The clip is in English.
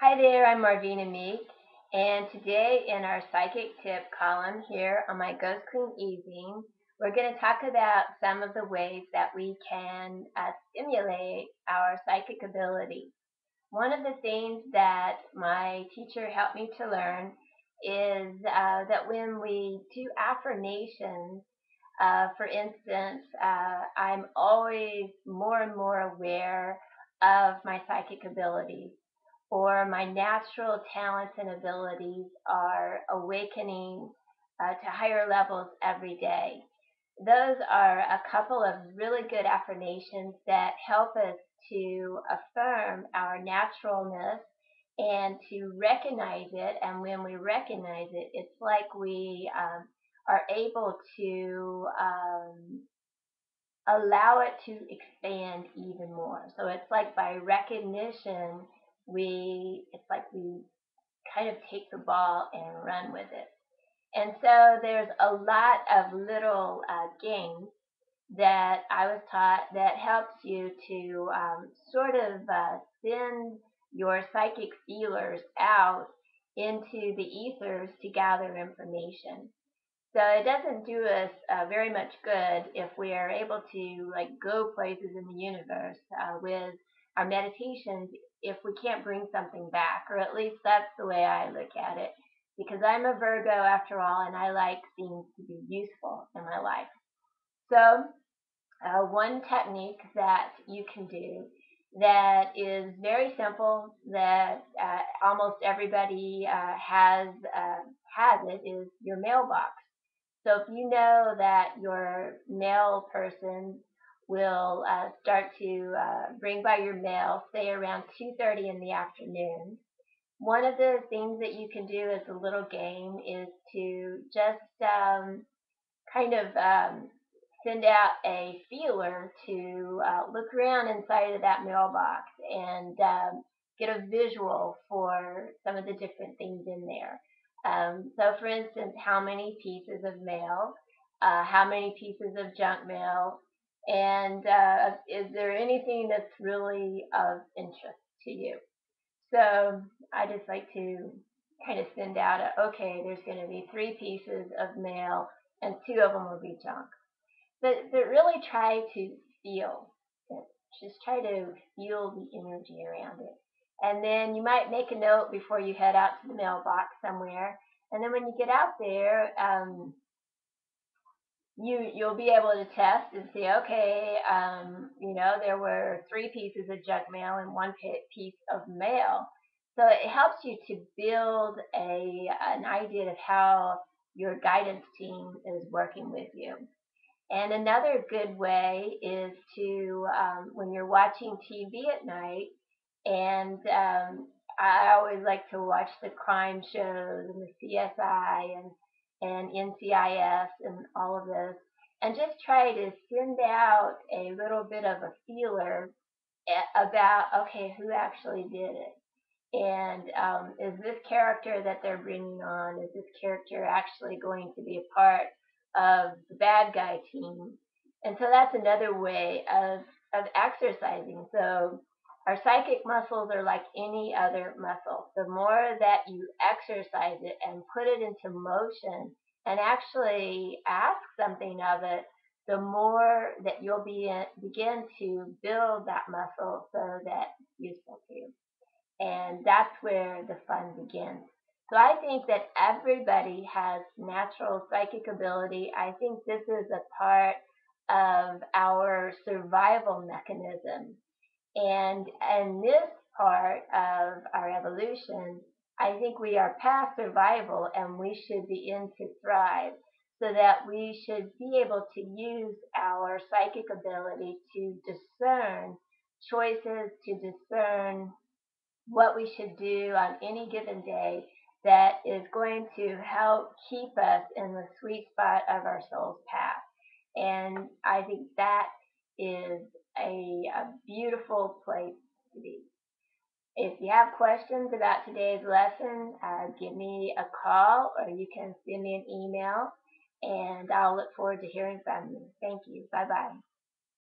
Hi there, I'm MarVeena Meek, and today in our psychic tip column here on my Ghost Queen Evening, we're going to talk about some of the ways that we can stimulate our psychic ability. One of the things that my teacher helped me to learn is that when we do affirmations, for instance, I'm always more and more aware of my psychic abilities, or my natural talents and abilities are awakening to higher levels every day. Those are a couple of really good affirmations that help us to affirm our naturalness and to recognize it. And when we recognize it, it's like we are able to allow it to expand even more. So it's like by recognition, it's like we kind of take the ball and run with it. And so there's a lot of little games that I was taught that helps you to sort of send your psychic feelers out into the ethers to gather information. So it doesn't do us very much good if we are able to like go places in the universe with our meditations if we can't bring something back, or at least that's the way I look at it. Because I'm a Virgo after all, and I like things to be useful in my life. So one technique that you can do that is very simple, that almost everybody has it, is your mailbox. So if you know that your mail person will start to bring by your mail, say around 2:30 in the afternoon, one of the things that you can do as a little game is to just kind of send out a feeler to look around inside of that mailbox and get a visual for some of the different things in there. So, for instance, how many pieces of mail, how many pieces of junk mail, and is there anything that's really of interest to you? So, I just like to kind of send out okay, there's going to be 3 pieces of mail, and 2 of them will be junk. But really try to feel it. Just try to feel the energy around it. And then you might make a note before you head out to the mailbox somewhere. And then when you get out there, you'll be able to test and see, okay, there were 3 pieces of junk mail and one piece of mail. So it helps you to build an idea of how your guidance team is working with you. And another good way is to, when you're watching TV at night, and I always like to watch the crime shows and the CSI and NCIS and all of this, and just try to send out a little bit of a feeler about, okay, who actually did it? And is this character that they're bringing on, is this character actually going to be a part of the bad guy team? And so that's another way of exercising. So our psychic muscles are like any other muscle. The more that you exercise it and put it into motion and actually ask something of it, the more that you'll begin to build that muscle so that it's useful to you. And that's where the fun begins. So I think that everybody has natural psychic ability. I think this is a part of our survival mechanism. And in this part of our evolution, I think we are past survival and we should begin to thrive, so that we should be able to use our psychic ability to discern choices, to discern what we should do on any given day that is going to help keep us in the sweet spot of our soul's path. And I think that is a beautiful place to be. If you have questions about today's lesson, give me a call or you can send me an email, and I'll look forward to hearing from you. Thank you. Bye bye.